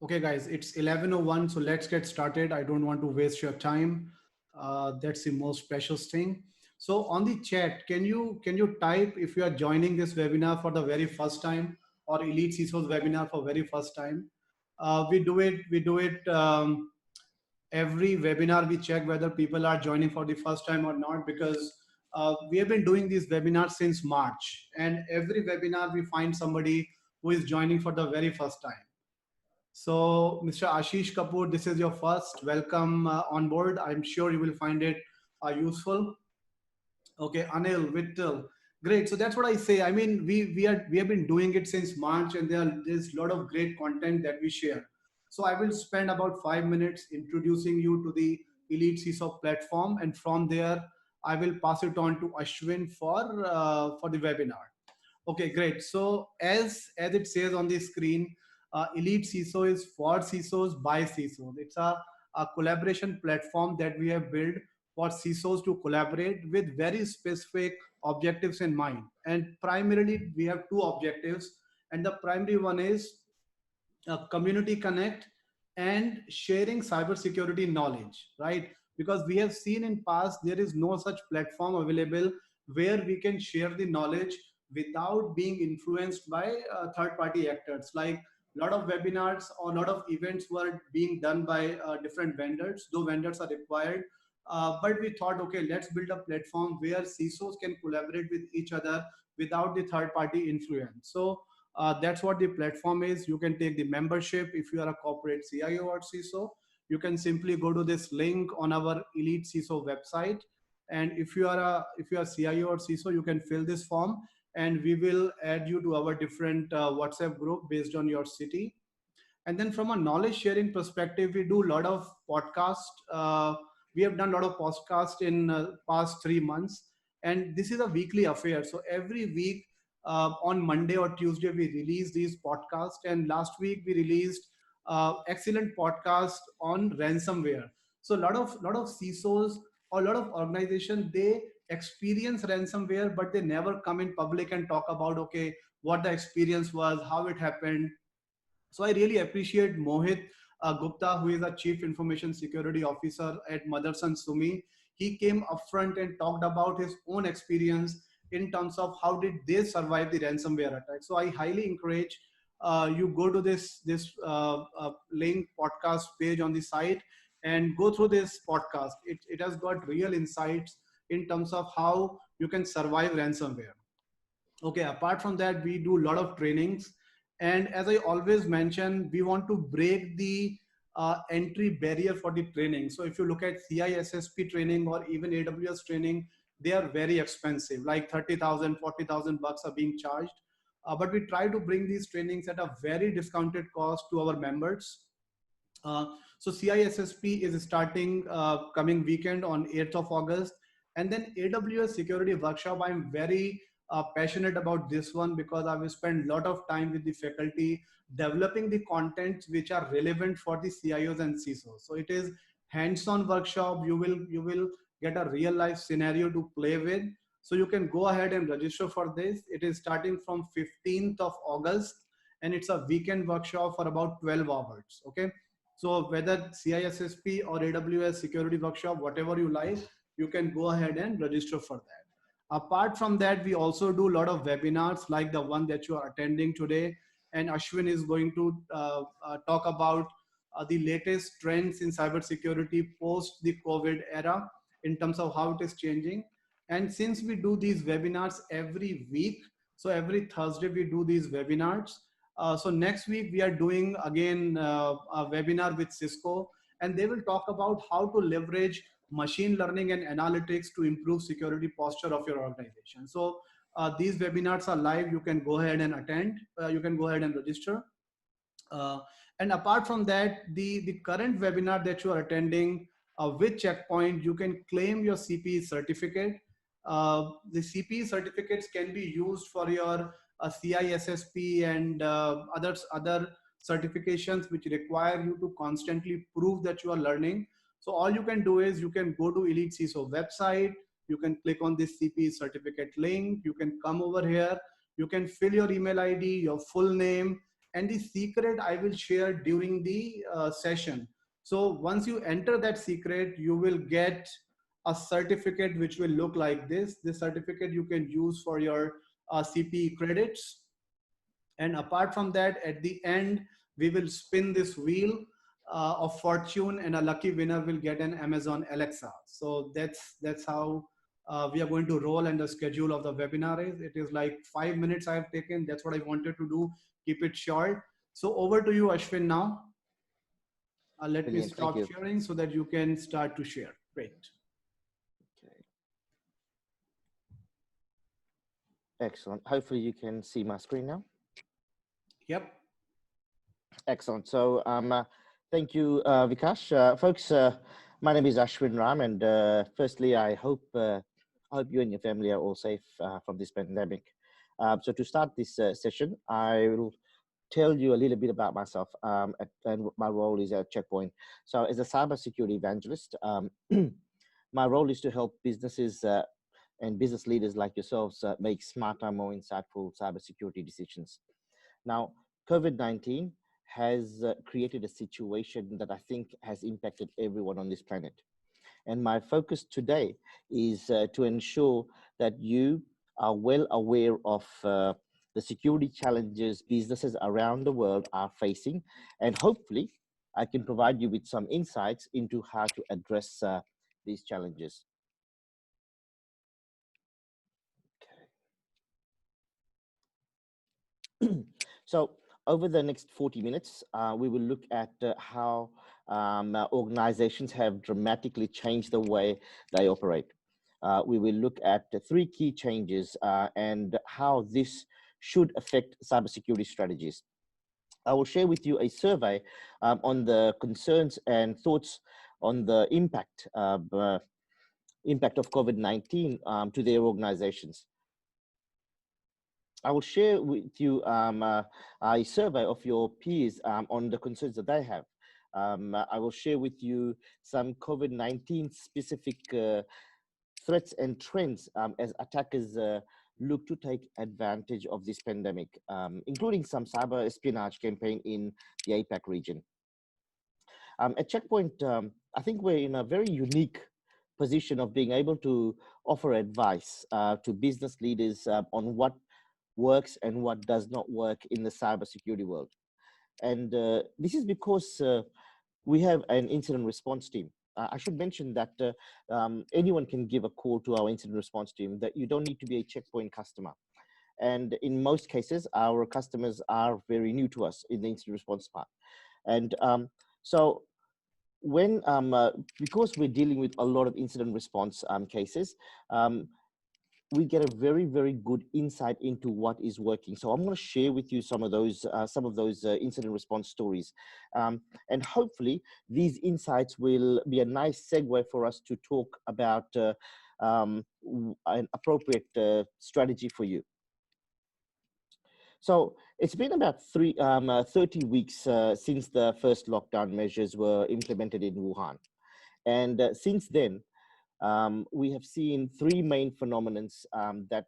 Okay, guys, it's 11:01, so let's get started. I don't want to waste your time. That's the most precious thing. So on the chat, can you type if you are joining this webinar for the very first time or Elite CISO's webinar for very first time? We do it every webinar. We check whether people are joining for the first time or not, because we have been doing these webinars since March, and every webinar we find somebody who is joining for the very first time. So, Mr. Ashish Kapoor, this is your first. Welcome on board. I'm sure you will find it useful. Okay, Anil, Vittal, great. So that's what I say. I mean, we have been doing it since March, and there's a lot of great content that we share. So I will spend about 5 minutes introducing you to the Elite CISO platform, and from there I will pass it on to Ashwin for the webinar. Okay, great. So as it says on the screen, Elite CISO is for CISOs by CISOs. It's a collaboration platform that we have built for CISOs to collaborate with very specific objectives in mind. And primarily, we have two objectives. And the primary one is community connect and sharing cybersecurity knowledge, right? Because we have seen in past there is no such platform available where we can share the knowledge without being influenced by third party actors. Like a lot of webinars or a lot of events were being done by different vendors, though vendors are required. But we thought, okay, let's build a platform where CISOs can collaborate with each other without the third party influence. So that's what the platform is. You can take the membership if you are a corporate CIO or CISO. You can simply go to this link on our Elite CISO website, and if you are CIO or CISO, you can fill this form, and we will add you to our different WhatsApp group based on your city. And then from a knowledge sharing perspective, we do a lot of podcast. We have done a lot of podcast in past 3 months, and this is a weekly affair. So every week on Monday or Tuesday, we release these podcasts. And last week we released excellent podcast on ransomware. So a lot of CISOs or a lot of organizations, they experience ransomware, but they never come in public and talk about, okay, what the experience was, how it happened. So I really appreciate Mohit Gupta, who is a Chief Information Security Officer at Motherson Sumi. He came upfront and talked about his own experience in terms of how did they survive the ransomware attack. So I highly encourage you go to this link podcast page on the site and go through this podcast. It has got real insights in terms of how you can survive ransomware. Okay, apart from that, we do a lot of trainings. And as I always mention, we want to break the entry barrier for the training. So if you look at CISSP training or even AWS training, they are very expensive, like 30,000, 40,000 bucks are being charged. But we try to bring these trainings at a very discounted cost to our members. So CISSP is starting coming weekend on 8th of August. And then AWS security workshop, I'm very passionate about this one because I will spend a lot of time with the faculty developing the contents which are relevant for the CIOs and CISOs. So it is hands-on workshop. You will get a real life scenario to play with. So you can go ahead and register for this. It is starting from 15th of August, and it's a weekend workshop for about 12 hours. Okay. So whether CISSP or AWS security workshop, whatever you like, you can go ahead and register for that. Apart from that, we also do a lot of webinars like the one that you are attending today. And Ashwin is going to talk about the latest trends in cybersecurity post the COVID era in terms of how it is changing. And since we do these webinars every week, so every Thursday we do these webinars. So next week we are doing again a webinar with Cisco, and they will talk about how to leverage machine learning and analytics to improve security posture of your organization. So these webinars are live. You can go ahead and attend. You can go ahead and register. Uh, and apart from that, the current webinar that you are attending with Checkpoint, you can claim your CPE certificate. The CPE certificates can be used for your CISSP and other certifications which require you to constantly prove that you are learning. So all you can do is you can go to Elite CISO website, you can click on this CPE certificate link, you can come over here, you can fill your email ID, your full name, and the secret I will share during the session. So once you enter that secret, you will get a certificate which will look like this. This certificate you can use for your CPE credits. And apart from that, at the end, we will spin this wheel of fortune, and a lucky winner will get an Amazon Alexa. So that's how we are going to roll, and the schedule of the webinar is. It is like 5 minutes I have taken. That's what I wanted to do. Keep it short. So over to you, Ashwin. Now, let me Brilliant. Thank stop you. sharing so that you can start to share. Great. Okay. Excellent. Hopefully you can see my screen now. Yep. Excellent. So thank you, Vikash. Folks, my name is Ashwin Ram, and firstly, I hope you and your family are all safe from this pandemic. So to start this session, I will tell you a little bit about myself and what my role is at Check Point. So as a cybersecurity evangelist, my role is to help businesses and business leaders like yourselves make smarter, more insightful cybersecurity decisions. Now, COVID-19 has created a situation that I think has impacted everyone on this planet. And my focus today is to ensure that you are well aware of the security challenges businesses around the world are facing. And hopefully, I can provide you with some insights into how to address these challenges. So over the next 40 minutes, we will look at how organizations have dramatically changed the way they operate. We will look at the 3 key changes and how this should affect cybersecurity strategies. I will share with you a survey on the concerns and thoughts on the impact of COVID-19 to their organizations. I will share with you a survey of your peers on the concerns that they have. I will share with you some COVID-19 specific threats and trends as attackers look to take advantage of this pandemic, including some cyber espionage campaign in the APAC region. At Check Point, I think we're in a very unique position of being able to offer advice to business leaders on what works and what does not work in the cybersecurity world. And this is because we have an incident response team. I should mention that anyone can give a call to our incident response team, that you don't need to be a Check Point customer. And in most cases, our customers are very new to us in the incident response part. And so when, because we're dealing with a lot of incident response cases, we get a very, very good insight into what is working. So I'm going to share with you some of those incident response stories. And hopefully these insights will be a nice segue for us to talk about an appropriate strategy for you. So it's been about 30 weeks since the first lockdown measures were implemented in Wuhan. And since then, we have seen 3 main phenomena that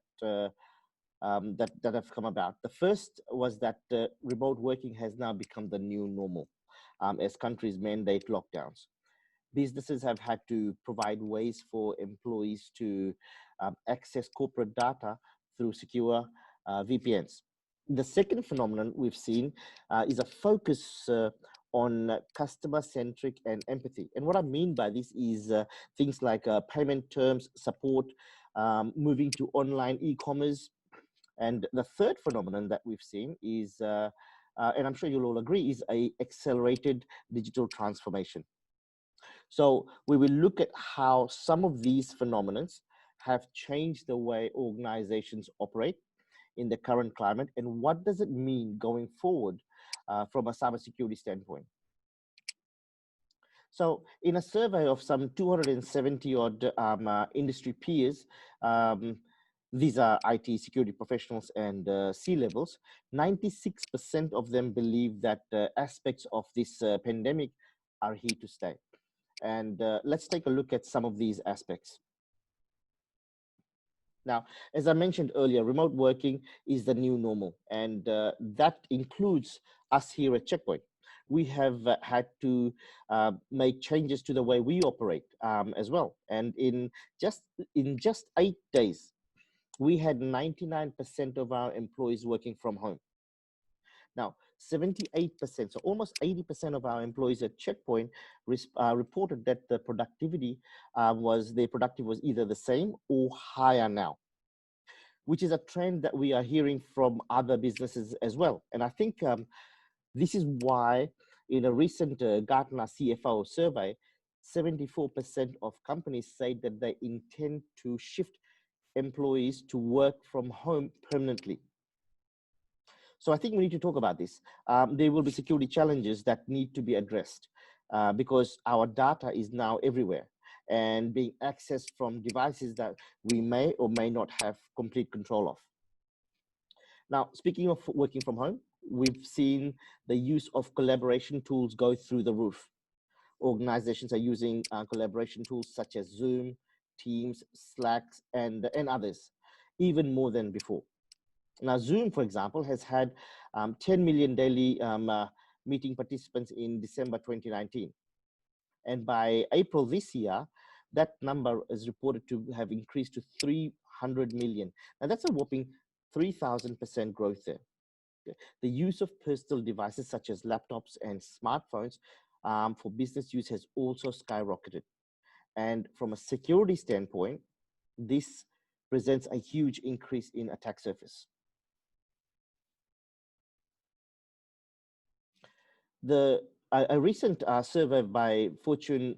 have come about. The first was that remote working has now become the new normal as countries mandate lockdowns. Businesses have had to provide ways for employees to access corporate data through secure VPNs. The second phenomenon we've seen is a focus on customer-centric and empathy. And what I mean by this is things like payment terms, support, moving to online e-commerce. And the third phenomenon that we've seen is, and I'm sure you'll all agree, is a accelerated digital transformation. So we will look at how some of these phenomena have changed the way organizations operate in the current climate, and what does it mean going forward from a cybersecurity standpoint. So in a survey of some 270 odd industry peers, these are IT security professionals and C-levels, 96% of them believe that aspects of this pandemic are here to stay. And let's take a look at some of these aspects. Now, as I mentioned earlier, remote working is the new normal, and that includes us here at Checkpoint. We have had to make changes to the way we operate as well. And just in just 8 days, we had 99% of our employees working from home. Now, 78%, so almost 80% of our employees at Checkpoint reported that the productivity their productivity was either the same or higher now, which is a trend that we are hearing from other businesses as well. And I think this is why in a recent Gartner CFO survey, 74% of companies say that they intend to shift employees to work from home permanently. So I think we need to talk about this. There will be security challenges that need to be addressed because our data is now everywhere and being accessed from devices that we may or may not have complete control of. Now, speaking of working from home, we've seen the use of collaboration tools go through the roof. Organizations are using collaboration tools such as Zoom, Teams, Slack, and others, even more than before. Now, Zoom, for example, has had 10 million daily meeting participants in December 2019. And by April this year, that number is reported to have increased to 300 million. Now, that's a whopping 3,000% growth there. The use of personal devices such as laptops and smartphones for business use has also skyrocketed. And from a security standpoint, this presents a huge increase in attack surface. A recent survey by Fortune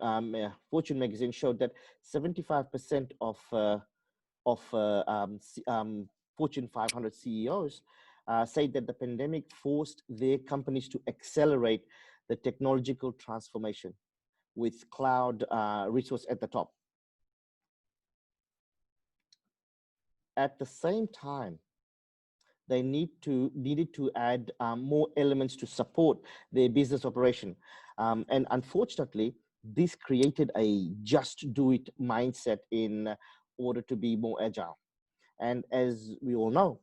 magazine showed that 75% of Fortune 500 CEOs say that the pandemic forced their companies to accelerate the technological transformation with cloud resource at the top. At the same time, they needed to add more elements to support their business operation. And unfortunately, this created a just do it mindset in order to be more agile. And as we all know,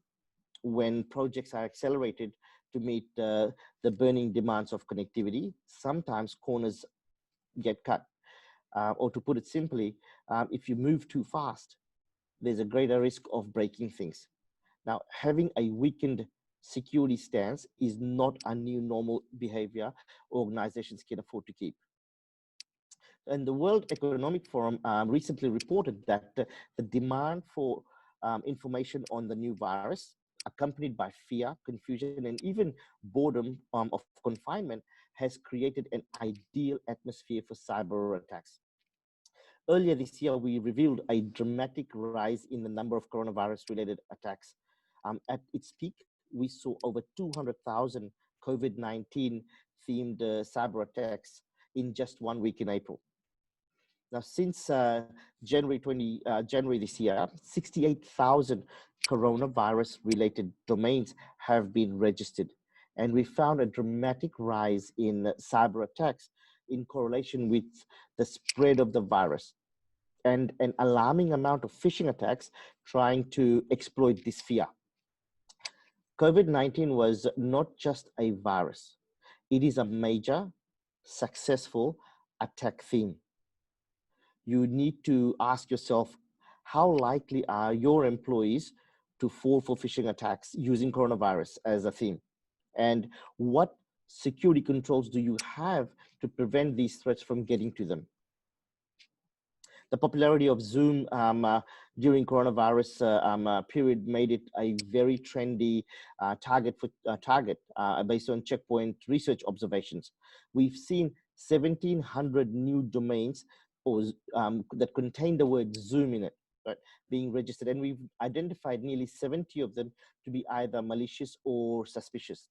when projects are accelerated to meet the burning demands of connectivity, sometimes corners get cut. Or to put it simply, if you move too fast, there's a greater risk of breaking things. Now, having a weakened security stance is not a new normal behavior organizations can afford to keep. And the World Economic Forum recently reported that the demand for information on the new virus, accompanied by fear, confusion, and even boredom of confinement, has created an ideal atmosphere for cyber attacks. Earlier this year, we revealed a dramatic rise in the number of coronavirus-related attacks. At its peak, we saw over 200,000 COVID-19 themed cyber attacks in just 1 week in April. Now, since January this year, 68,000 coronavirus-related domains have been registered, and we found a dramatic rise in cyber attacks in correlation with the spread of the virus, and an alarming amount of phishing attacks trying to exploit this fear. COVID-19 was not just a virus. It is a major, successful attack theme. You need to ask yourself, how likely are your employees to fall for phishing attacks using coronavirus as a theme? And what security controls do you have to prevent these threats from getting to them? The popularity of Zoom during coronavirus period made it a very trendy target based on Checkpoint research observations. We've seen 1,700 new domains that contain the word Zoom in it, right, being registered, and we've identified nearly 70 of them to be either malicious or suspicious.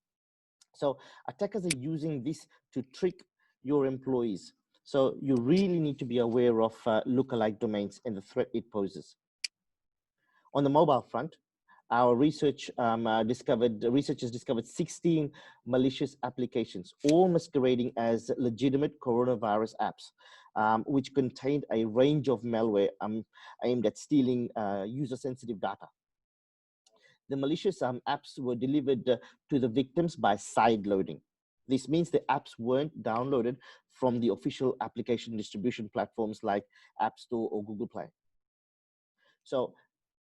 So attackers are using this to trick your employees. So you really need to be aware of lookalike domains and the threat it poses. On the mobile front, our researchers discovered 16 malicious applications, all masquerading as legitimate coronavirus apps. which contained a range of malware aimed at stealing user-sensitive data. The malicious apps were delivered to the victims by side loading. This means the apps weren't downloaded from the official application distribution platforms like App Store or Google Play. So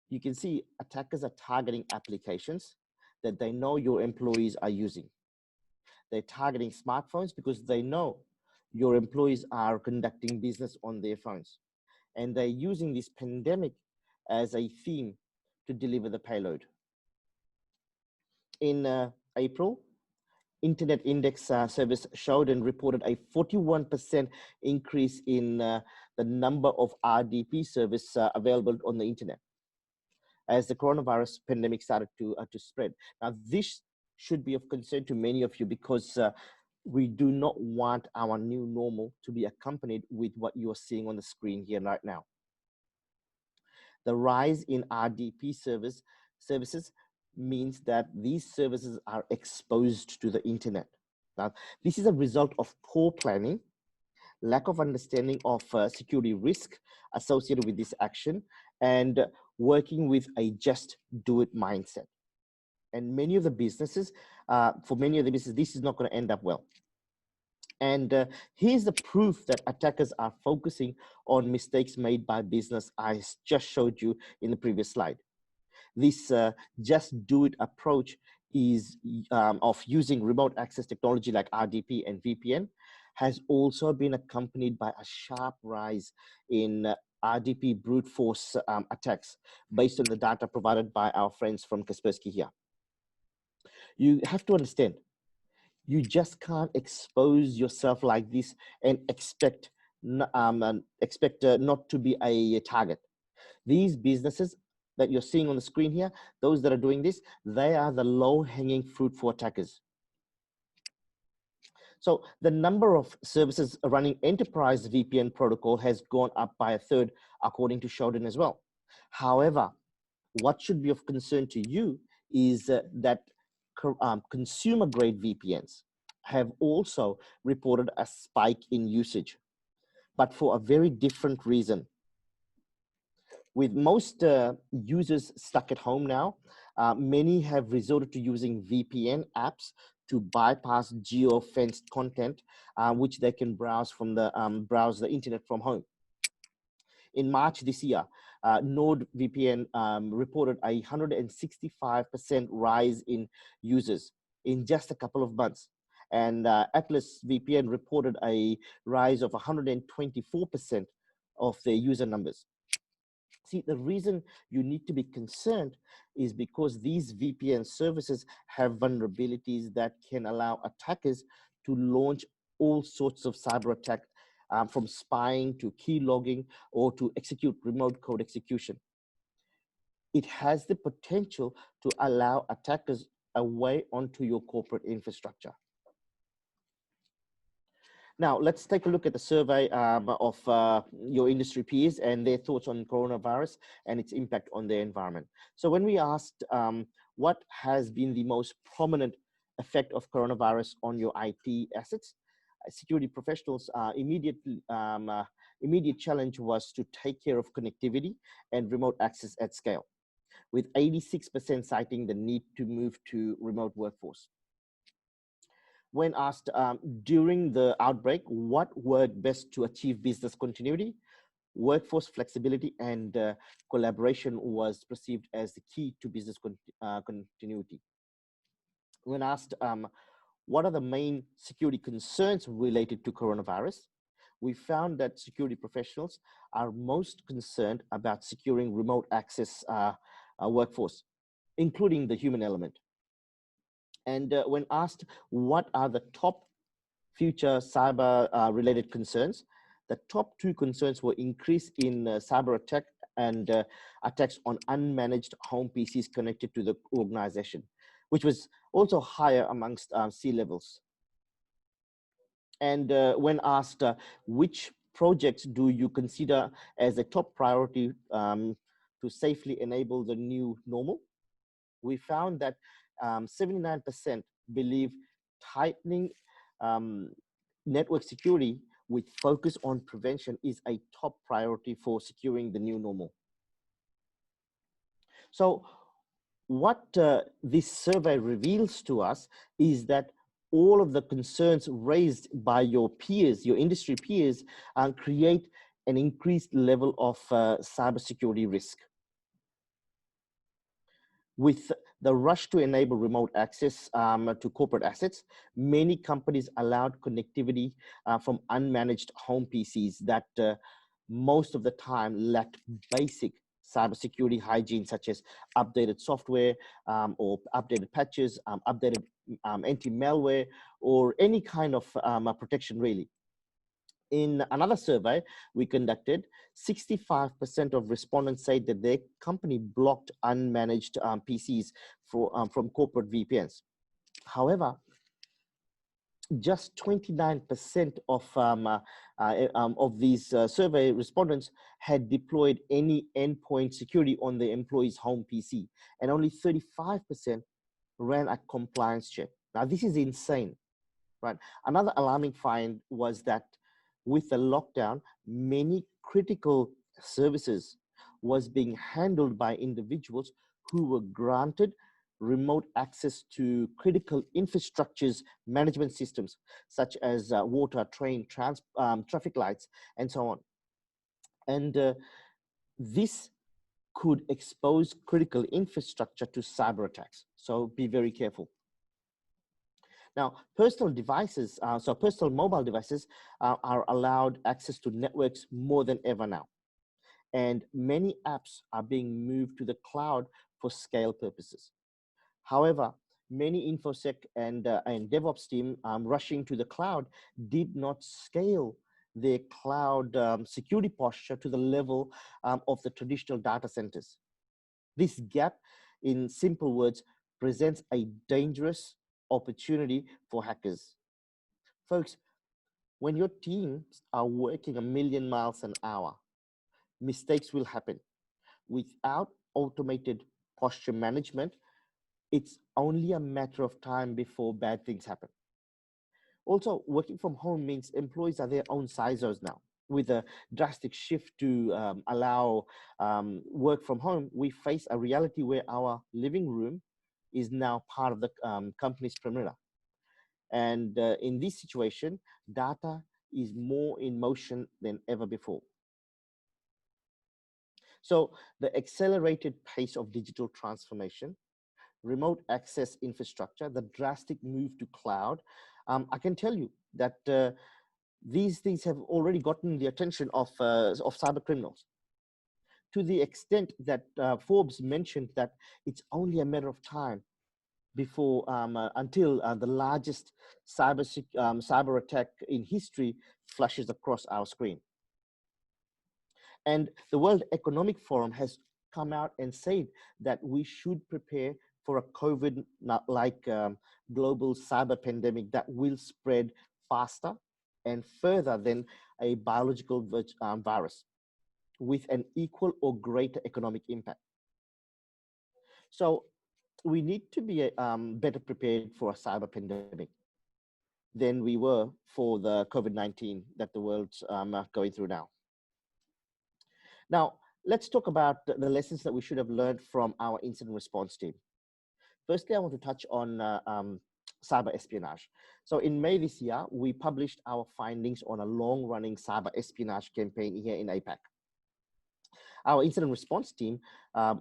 you can see attackers are targeting applications that they know your employees are using. They're targeting smartphones because they know your employees are conducting business on their phones. And they're using this pandemic as a theme to deliver the payload. In April, Internet Index Service showed and reported a 41% increase in the number of RDP service available on the internet as the coronavirus pandemic started to spread. Now, this should be of concern to many of you because we do not want our new normal to be accompanied with what you are seeing on the screen here right now. The rise in RDP services means that these services are exposed to the internet. Now, this is a result of poor planning, lack of understanding of security risk associated with this action, and working with a just do it mindset. And many of the businesses, for many of the businesses, this is not going to end up well. And here's the proof that attackers are focusing on mistakes made by business I just showed you in the previous slide. This just do it approach is of using remote access technology like RDP and VPN has also been accompanied by a sharp rise in RDP brute force attacks based on the data provided by our friends from Kaspersky here. You have to understand, you just can't expose yourself like this and expect not to be a target. These businesses that you're seeing on the screen here, those that are doing this, they are the low-hanging fruit for attackers. So the number of services running enterprise VPN protocol has gone up by a third, according to Shodan as well. However, what should be of concern to you is that consumer-grade VPNs have also reported a spike in usage, but for a very different reason. With most users stuck at home now, many have resorted to using VPN apps to bypass geo-fenced content, which they can browse from browse the internet from home. In March this year, NordVPN reported a 165% rise in users in just a couple of months. And Atlas VPN reported a rise of 124% of their user numbers. See, the reason you need to be concerned is because these VPN services have vulnerabilities that can allow attackers to launch all sorts of cyber attacks, from spying to key logging or to execute remote code execution. It has the potential to allow attackers a way onto your corporate infrastructure. Now, let's take a look at the survey of your industry peers and their thoughts on coronavirus and its impact on their environment. So when we asked what has been the most prominent effect of coronavirus on your IT assets, security professionals' immediate challenge was to take care of connectivity and remote access at scale, with 86% citing the need to move to remote workforce. When asked during the outbreak what worked best to achieve business continuity, workforce flexibility and collaboration was perceived as the key to business continuity. When asked what are the main security concerns related to coronavirus, we found that security professionals are most concerned about securing remote access workforce, including the human element. And when asked what are the top future cyber related concerns, the top two concerns were increase in cyber attack and attacks on unmanaged home PCs connected to the organization, which was also higher amongst C-levels. And when asked which projects do you consider as a top priority to safely enable the new normal, we found that 79% believe tightening network security with focus on prevention is a top priority for securing the new normal. So what this survey reveals to us is that all of the concerns raised by your peers, your industry peers, create an increased level of cybersecurity risk. With the rush to enable remote access to corporate assets, many companies allowed connectivity from unmanaged home PCs that most of the time lacked basic cybersecurity hygiene, such as updated software or updated patches, updated anti-malware, or any kind of protection really. In another survey we conducted, 65% of respondents said that their company blocked unmanaged PCs from corporate VPNs. However, just 29% of these survey respondents had deployed any endpoint security on their employee's home PC, and only 35% ran a compliance check. Now, this is insane, right? Another alarming find was that with the lockdown, many critical services was being handled by individuals who were granted remote access to critical infrastructures management systems, such as water, train, traffic lights, and so on. And this could expose critical infrastructure to cyber attacks. So be very careful. Now, personal devices, so personal mobile devices are allowed access to networks more than ever now. And many apps are being moved to the cloud for scale purposes. However, many InfoSec and DevOps team rushing to the cloud did not scale their cloud security posture to the level of the traditional data centers. This gap, in simple words, presents a dangerous opportunity for hackers. Folks, when your teams are working a million miles an hour, mistakes will happen. Without automated posture management, it's only a matter of time before bad things happen. Also, working from home means employees are their own CISOs now. With a drastic shift to allow work from home, we face a reality where our living room is now part of the company's perimeter. And in this situation, data is more in motion than ever before. So the accelerated pace of digital transformation, remote access infrastructure, the drastic move to cloud, I can tell you that these things have already gotten the attention of cyber criminals, to the extent that Forbes mentioned that it's only a matter of time before until the largest cyber attack in history flashes across our screen. And the World Economic Forum has come out and said that we should prepare for a COVID-like global cyber pandemic that will spread faster and further than a biological virus, with an equal or greater economic impact. So we need to be better prepared for a cyber pandemic than we were for the COVID-19 that the world's going through now. Now, let's talk about the lessons that we should have learned from our incident response team. Firstly, I want to touch on cyber espionage. So in May this year, we published our findings on a long-running cyber espionage campaign here in APAC. Our incident response team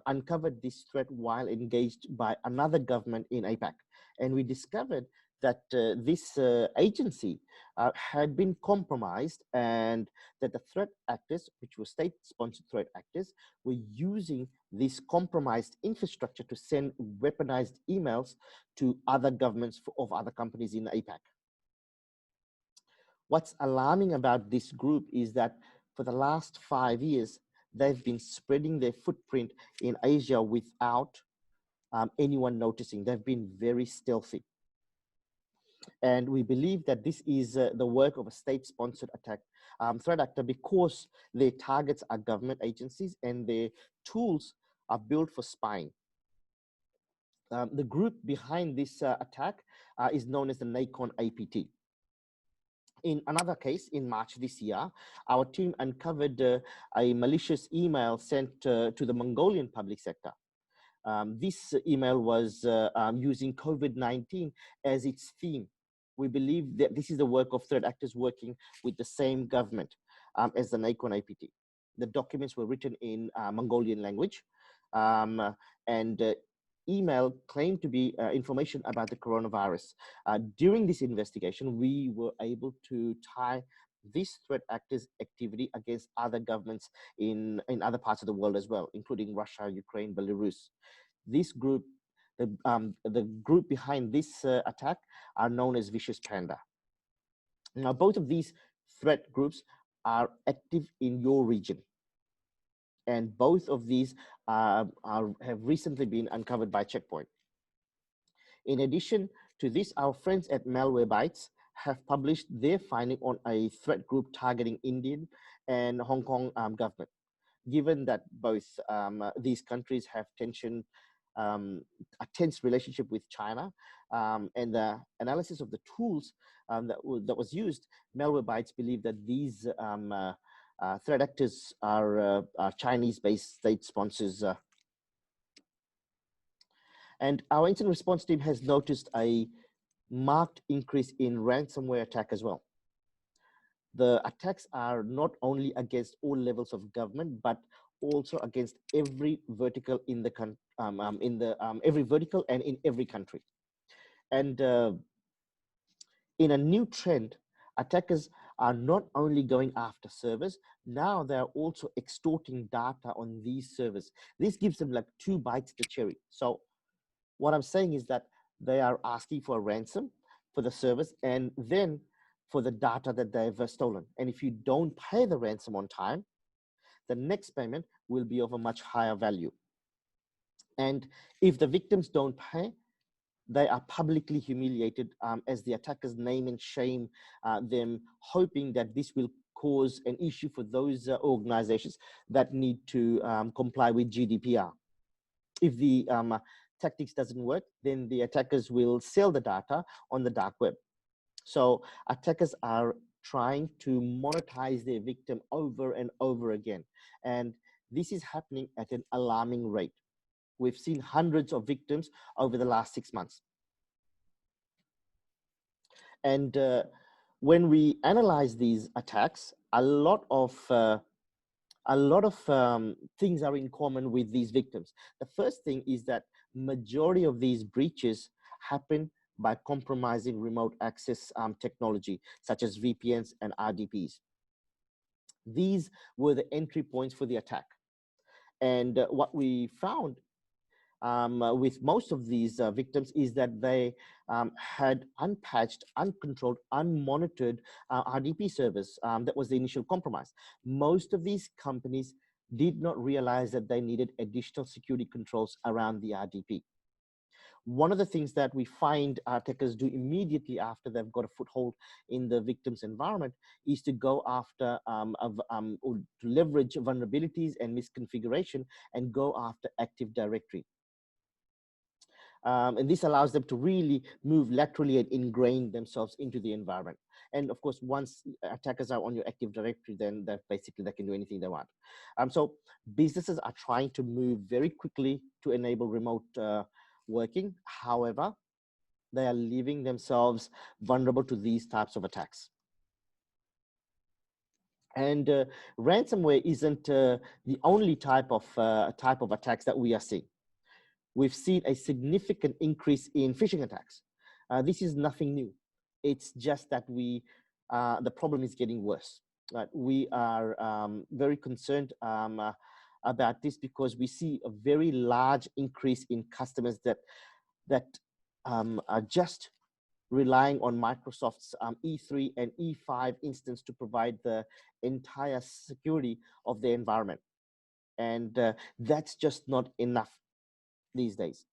uncovered this threat while engaged by another government in APAC. And we discovered that this agency had been compromised, and that the threat actors, which were state-sponsored threat actors, were using this compromised infrastructure to send weaponized emails to other governments of other companies in APAC. What's alarming about this group is that for the last 5 years, they've been spreading their footprint in Asia without anyone noticing. They've been very stealthy. And we believe that this is the work of a state-sponsored threat actor, because their targets are government agencies and their tools are built for spying. The group behind this attack is known as the NACON APT. In another case, in March this year, our team uncovered a malicious email sent to the Mongolian public sector. This email was using COVID-19 as its theme. We believe that this is the work of threat actors working with the same government as the NACON APT. The documents were written in Mongolian language, and email claimed to be information about the coronavirus. During this investigation, we were able to tie this threat actors' activity against other governments in other parts of the world as well, including Russia, Ukraine, Belarus. This group, the group behind this attack, are known as Vicious Panda. Now, both of these threat groups are active in your region, and both of these have recently been uncovered by Check Point. In addition to this, our friends at Malwarebytes have published their finding on a threat group targeting Indian and Hong Kong government. Given that both these countries have a tense relationship with China, and the analysis of the tools that was used, Malwarebytes believe that these threat actors are Chinese-based state sponsors. And our incident response team has noticed a marked increase in ransomware attack as well. The attacks are not only against all levels of government, but also against every vertical in the every vertical and in every country. And in a new trend, attackers are not only going after servers, now they're also extorting data on these servers. This gives them like 2 bites the cherry. So what I'm saying is that they are asking for a ransom for the servers and then for the data that they've stolen. And if you don't pay the ransom on time, the next payment will be of a much higher value. And if the victims don't pay, they are publicly humiliated as the attackers name and shame them, hoping that this will cause an issue for those organizations that need to comply with GDPR. If the tactics doesn't work, then the attackers will sell the data on the dark web. So attackers are trying to monetize their victim over and over again. And this is happening at an alarming rate. We've seen hundreds of victims over the last 6 months. And when we analyze these attacks, a lot of things are in common with these victims. The first thing is that majority of these breaches happen by compromising remote access technology, such as VPNs and RDPs. These were the entry points for the attack. And what we found with most of these victims is that they had unpatched, uncontrolled, unmonitored RDP servers. That was the initial compromise. Most of these companies did not realize that they needed additional security controls around the RDP. One of the things that we find attackers do immediately after they've got a foothold in the victim's environment is to go after, or to leverage vulnerabilities and misconfiguration and go after Active Directory. And this allows them to really move laterally and ingrain themselves into the environment. And of course, once attackers are on your Active Directory, then they can do anything they want. So businesses are trying to move very quickly to enable remote working. However, they are leaving themselves vulnerable to these types of attacks. And ransomware isn't the only type of attacks that we are seeing. We've seen a significant increase in phishing attacks. This is nothing new. It's just that the problem is getting worse. We are very concerned about this because we see a very large increase in customers that are just relying on Microsoft's E3 and E5 instance to provide the entire security of their environment. And that's just not enough these days.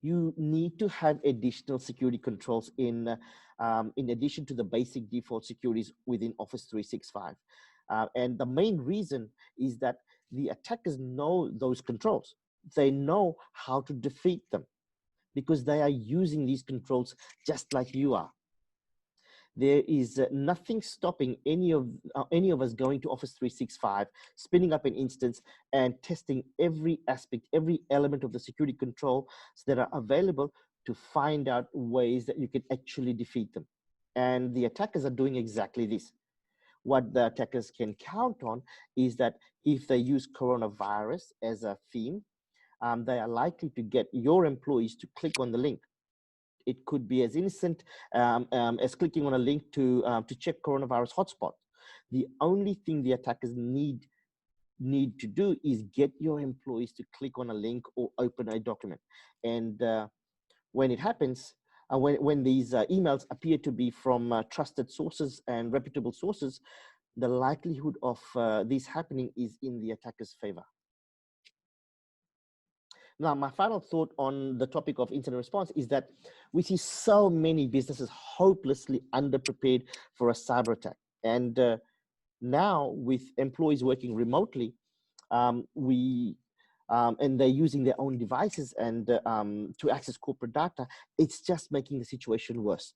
You need to have additional security controls in addition to the basic default securities within Office 365. And the main reason is that the attackers know those controls. They know how to defeat them because they are using these controls just like you are. There is nothing stopping any of us going to Office 365, spinning up an instance and testing every aspect, every element of the security controls that are available to find out ways that you can actually defeat them. And the attackers are doing exactly this. What the attackers can count on is that if they use coronavirus as a theme, they are likely to get your employees to click on the link. It could be as innocent as clicking on a link to check coronavirus hotspot. The only thing the attackers need to do is get your employees to click on a link or open a document. And when it happens, when these emails appear to be from trusted sources and reputable sources, the likelihood of this happening is in the attacker's favor. Now, my final thought on the topic of incident response is that we see so many businesses hopelessly underprepared for a cyber attack. And now with employees working remotely, and they're using their own devices and to access corporate data, it's just making the situation worse.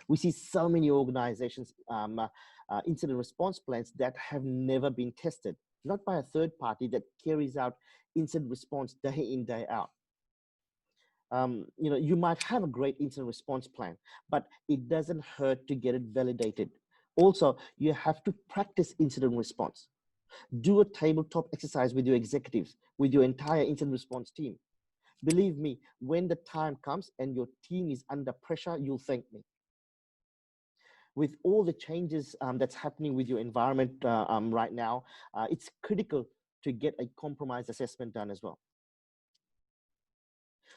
We see so many organizations, incident response plans that have never been tested, not by a third party that carries out incident response day in, day out. You might have a great incident response plan, but it doesn't hurt to get it validated. Also, you have to practice incident response. Do a tabletop exercise with your executives, with your entire incident response team. Believe me, when the time comes and your team is under pressure, you'll thank me. With all the changes that's happening with your environment right now, it's critical to get a compromise assessment done as well.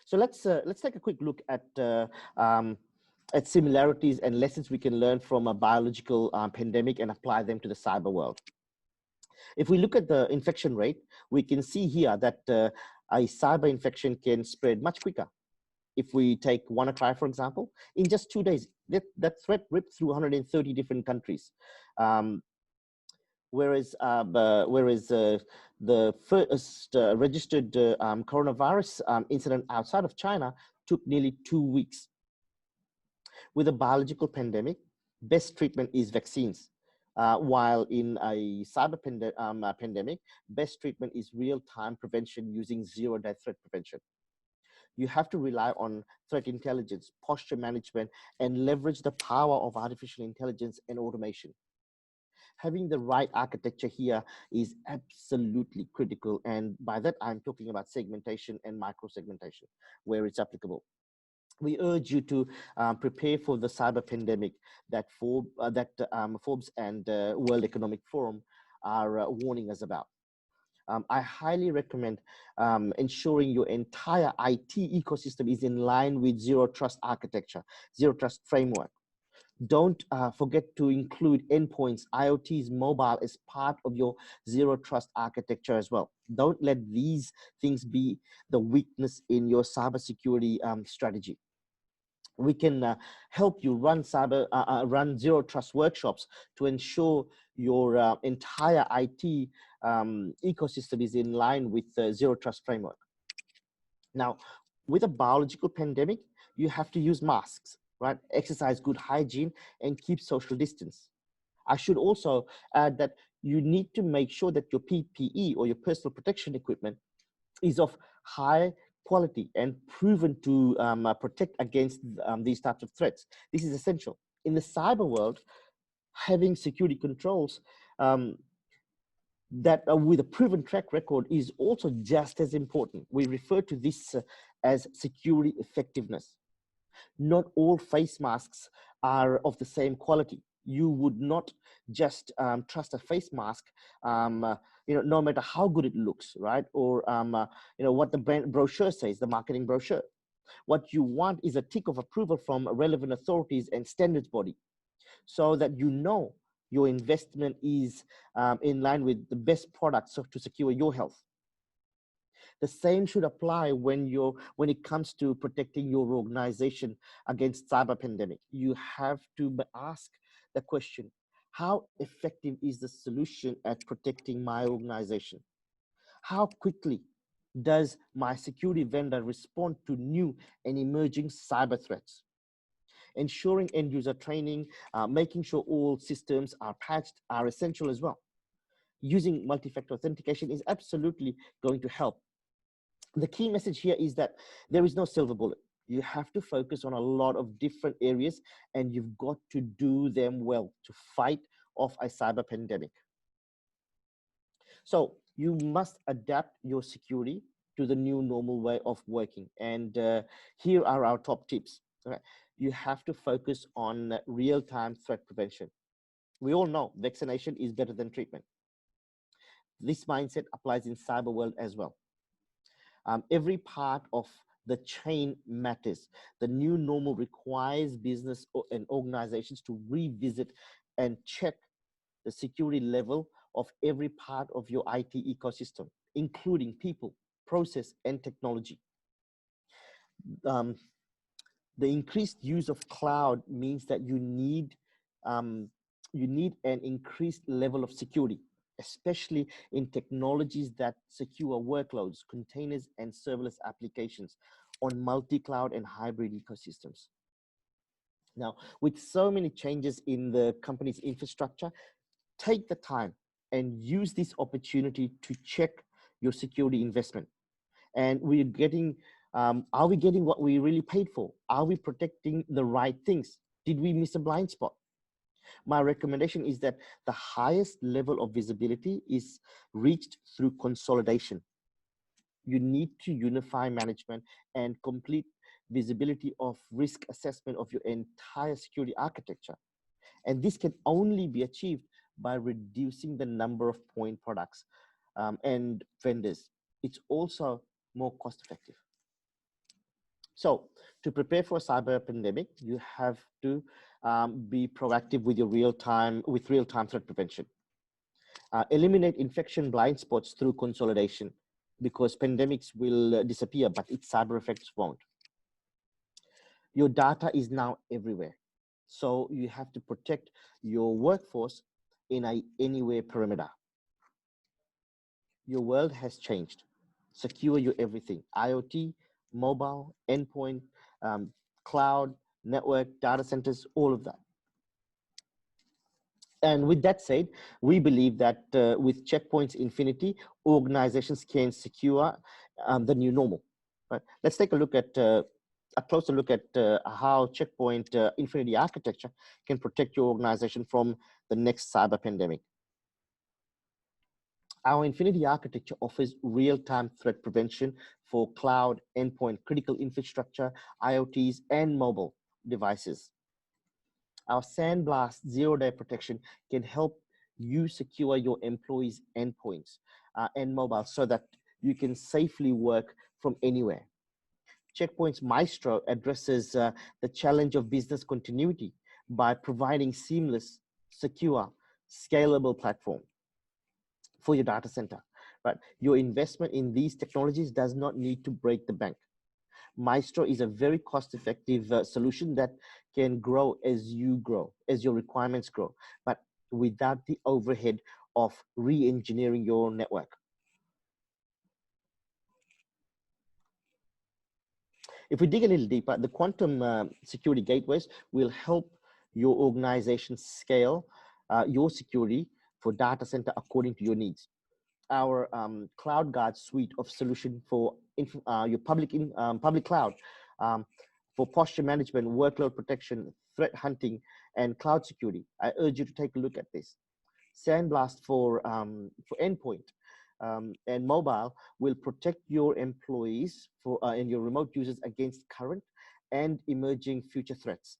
So let's take a quick look at similarities and lessons we can learn from a biological pandemic and apply them to the cyber world. If we look at the infection rate, we can see here that a cyber infection can spread much quicker. If we take WannaCry, for example, in just 2 days, that threat ripped through 130 different countries. Whereas the first registered coronavirus incident outside of China took nearly 2 weeks. With a biological pandemic, best treatment is vaccines. While in a cyber pandemic, best treatment is real-time prevention using zero-day threat prevention. You have to rely on threat intelligence, posture management, and leverage the power of artificial intelligence and automation. Having the right architecture here is absolutely critical. And by that, I'm talking about segmentation and micro-segmentation, where it's applicable. We urge you to prepare for the cyber pandemic that Forbes and World Economic Forum are warning us about. I highly recommend ensuring your entire IT ecosystem is in line with zero trust architecture, zero trust framework. Don't forget to include endpoints, IoTs, mobile as part of your zero trust architecture as well. Don't let these things be the weakness in your cybersecurity strategy. We can help you run run zero trust workshops to ensure your entire IT ecosystem is in line with the zero trust framework. Now, with a biological pandemic, you have to use masks, right? Exercise good hygiene and keep social distance. I should also add that you need to make sure that your PPE or your personal protection equipment is of high quality and proven to protect against these types of threats. This is essential. In the cyber world, having security controls that with a proven track record is also just as important. We refer to this as security effectiveness. Not all face masks are of the same quality. You would not just trust a face mask, no matter how good it looks, right? Or what the brand brochure says, the marketing brochure. What you want is a tick of approval from relevant authorities and standards body, so that you know your investment is in line with the best products to secure your health. The same should apply when it comes to protecting your organization against cyber pandemic. You have to ask the question, how effective is the solution at protecting my organization? How quickly does my security vendor respond to new and emerging cyber threats? Ensuring end user training, making sure all systems are patched are essential as well. Using multi-factor authentication is absolutely going to help. The key message here is that there is no silver bullet. You have to focus on a lot of different areas, and you've got to do them well to fight off a cyber pandemic. So you must adapt your security to the new normal way of working. And here are our top tips. Okay? You have to focus on real-time threat prevention. We all know vaccination is better than treatment. This mindset applies in cyber world as well. Every part of the chain matters. The new normal requires business and organizations to revisit and check the security level of every part of your IT ecosystem, including people, process, and technology. Um, the increased use of cloud means that you need an increased level of security, especially in technologies that secure workloads, containers, and serverless applications on multi-cloud and hybrid ecosystems. Now, with so many changes in the company's infrastructure, take the time and use this opportunity to check your security investment. And are we getting what we really paid for? Are we protecting the right things? Did we miss a blind spot? My recommendation is that the highest level of visibility is reached through consolidation. You need to unify management and complete visibility of risk assessment of your entire security architecture. And this can only be achieved by reducing the number of point products and vendors. It's also more cost effective. So to prepare for a cyber pandemic, you have to be proactive with your real-time threat prevention. Eliminate infection blind spots through consolidation, because pandemics will disappear, but its cyber effects won't. Your data is now everywhere. So you have to protect your workforce in a anywhere perimeter. Your world has changed. Secure your everything: IoT, mobile, endpoint, cloud, network, data centers, all of that. And with that said, we believe that with Checkpoint's Infinity, organizations can secure the new normal. Right? Let's take a look at a closer look at how Checkpoint Infinity architecture can protect your organization from the next cyber pandemic. Our Infinity architecture offers real-time threat prevention for cloud, endpoint, critical infrastructure, IoTs, and mobile devices. Our Sandblast zero-day protection can help you secure your employees' endpoints and mobile so that you can safely work from anywhere. Checkpoint's Maestro addresses the challenge of business continuity by providing seamless, secure, scalable platform for your data center. But your investment in these technologies does not need to break the bank. Maestro is a very cost-effective solution that can grow as you grow, as your requirements grow, but without the overhead of re-engineering your network. If we dig a little deeper, the quantum security gateways will help your organization scale your security for data center according to your needs. Our CloudGuard suite of solution for your public cloud, for posture management, workload protection, threat hunting, and cloud security. I urge you to take a look at this. Sandblast for endpoint and mobile will protect your employees and your remote users against current and emerging future threats.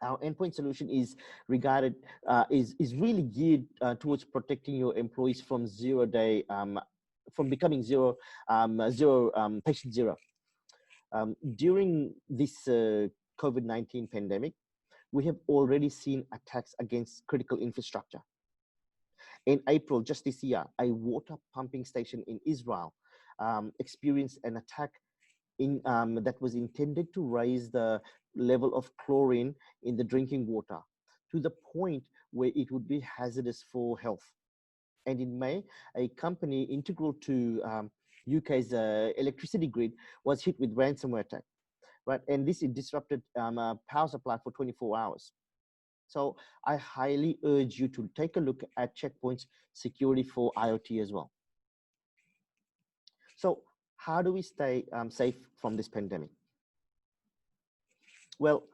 Our endpoint solution is regarded is really geared towards protecting your employees from from becoming patient zero. During this COVID-19 pandemic, we have already seen attacks against critical infrastructure. In April, just this year, a water pumping station in Israel experienced an attack that was intended to raise the level of chlorine in the drinking water to the point where it would be hazardous for health. And in May, a company integral to UK's electricity grid was hit with ransomware attack. right? And this is disrupted power supply for 24 hours. So I highly urge you to take a look at Checkpoint's security for IoT as well. So how do we stay safe from this pandemic? Well,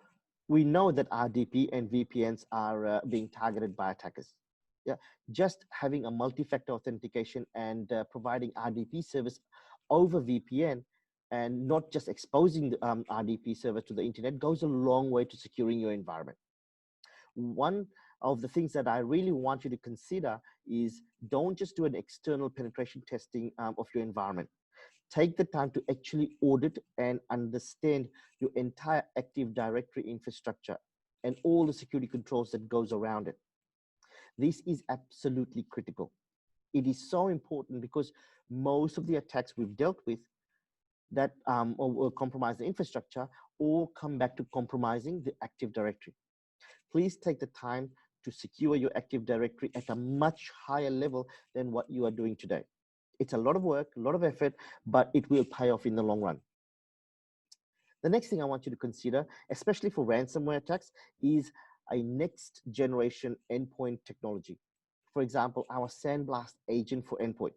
we know that RDP and VPNs are being targeted by attackers. Yeah, just having a multi-factor authentication and providing RDP service over VPN and not just exposing the RDP service to the internet goes a long way to securing your environment. One of the things that I really want you to consider is don't just do an external penetration testing of your environment. Take the time to actually audit and understand your entire Active Directory infrastructure and all the security controls that goes around it. This is absolutely critical. It is so important because most of the attacks we've dealt with that or compromise the infrastructure all come back to compromising the Active Directory. Please take the time to secure your Active Directory at a much higher level than what you are doing today. It's a lot of work, a lot of effort, but it will pay off in the long run. The next thing I want you to consider, especially for ransomware attacks, is a next generation endpoint technology. For example, our Sandblast agent for endpoint.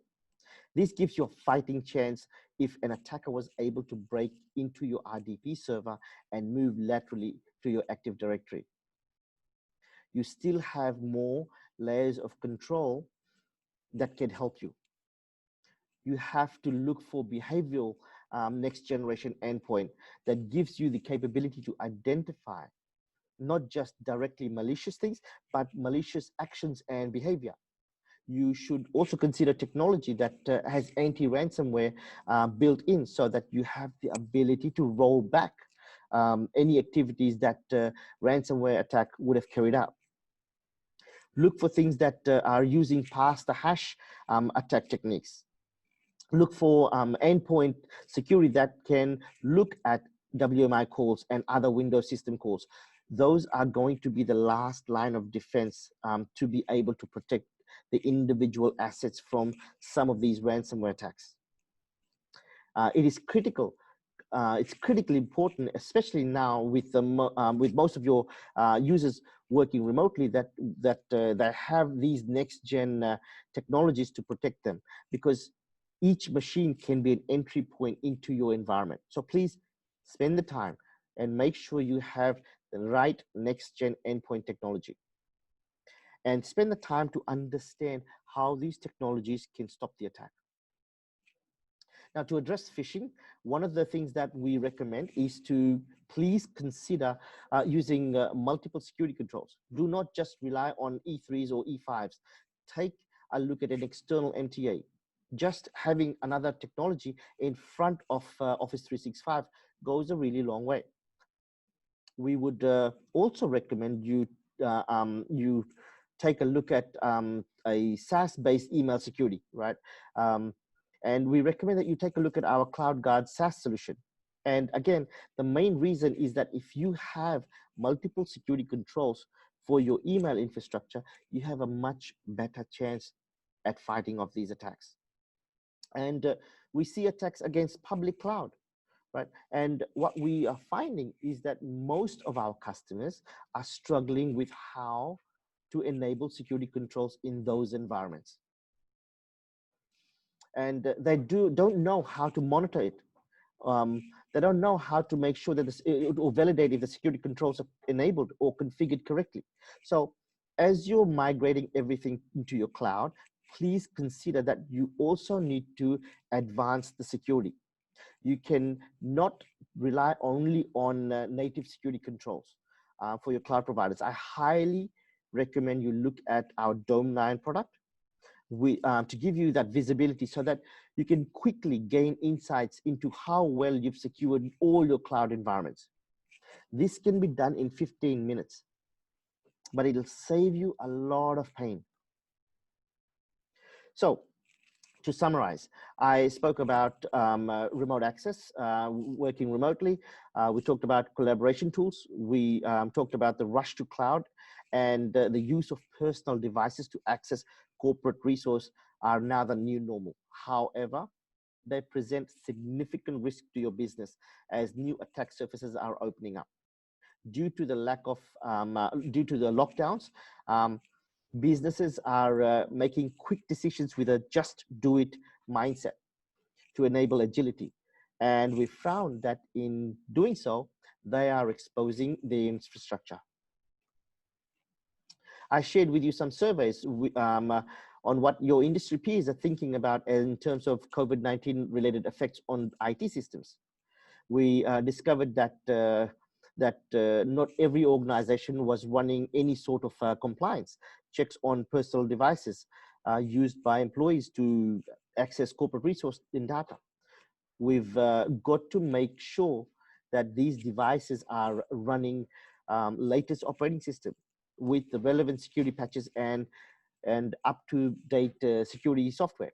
This gives you a fighting chance if an attacker was able to break into your RDP server and move laterally to your Active Directory. You still have more layers of control that can help you. You have to look for behavioral next generation endpoint that gives you the capability to identify not just directly malicious things, but malicious actions and behavior. You should also consider technology that has anti-ransomware built in so that you have the ability to roll back any activities that ransomware attack would have carried out. Look for things that are using pass the hash attack techniques. Look for endpoint security that can look at WMI calls and other Windows system calls. Those are going to be the last line of defense to be able to protect the individual assets from some of these ransomware attacks. It is critical. It's critically important, especially now with most of your users working remotely, that have these next gen technologies to protect them, because each machine can be an entry point into your environment. So please spend the time and make sure you have the right next gen endpoint technology, and spend the time to understand how these technologies can stop the attack. Now, to address phishing, one of the things that we recommend is to please consider using multiple security controls. Do not just rely on E3s or E5s. Take a look at an external MTA. Just having another technology in front of Office 365 goes a really long way. We would also recommend you take a look at a SaaS-based email security, right? And we recommend that you take a look at our CloudGuard SaaS solution. And again, the main reason is that if you have multiple security controls for your email infrastructure, you have a much better chance at fighting off these attacks. And we see attacks against public cloud, right? And what we are finding is that most of our customers are struggling with how to enable security controls in those environments. And they don't know how to monitor it. They don't know how to make sure that it will validate if the security controls are enabled or configured correctly. So as you're migrating everything into your cloud, please consider that you also need to advance the security. You can not rely only on native security controls for your cloud providers. I highly recommend you look at our Dome 9 product to give you that visibility so that you can quickly gain insights into how well you've secured all your cloud environments. This can be done in 15 minutes, but it'll save you a lot of pain. So to summarize, I spoke about remote access, working remotely. We talked about collaboration tools. We talked about the rush to cloud, and the use of personal devices to access corporate resource are now the new normal. However, they present significant risk to your business as new attack surfaces are opening up. Due to the lack of, due to the lockdowns, businesses are making quick decisions with a just do it mindset to enable agility. And we found that in doing so, they are exposing the infrastructure. I shared with you some surveys on what your industry peers are thinking about in terms of COVID-19 related effects on IT systems. We discovered that not every organization was running any sort of compliance checks on personal devices used by employees to access corporate resource in data. We've got to make sure that these devices are running latest operating system with the relevant security patches and up-to-date security software.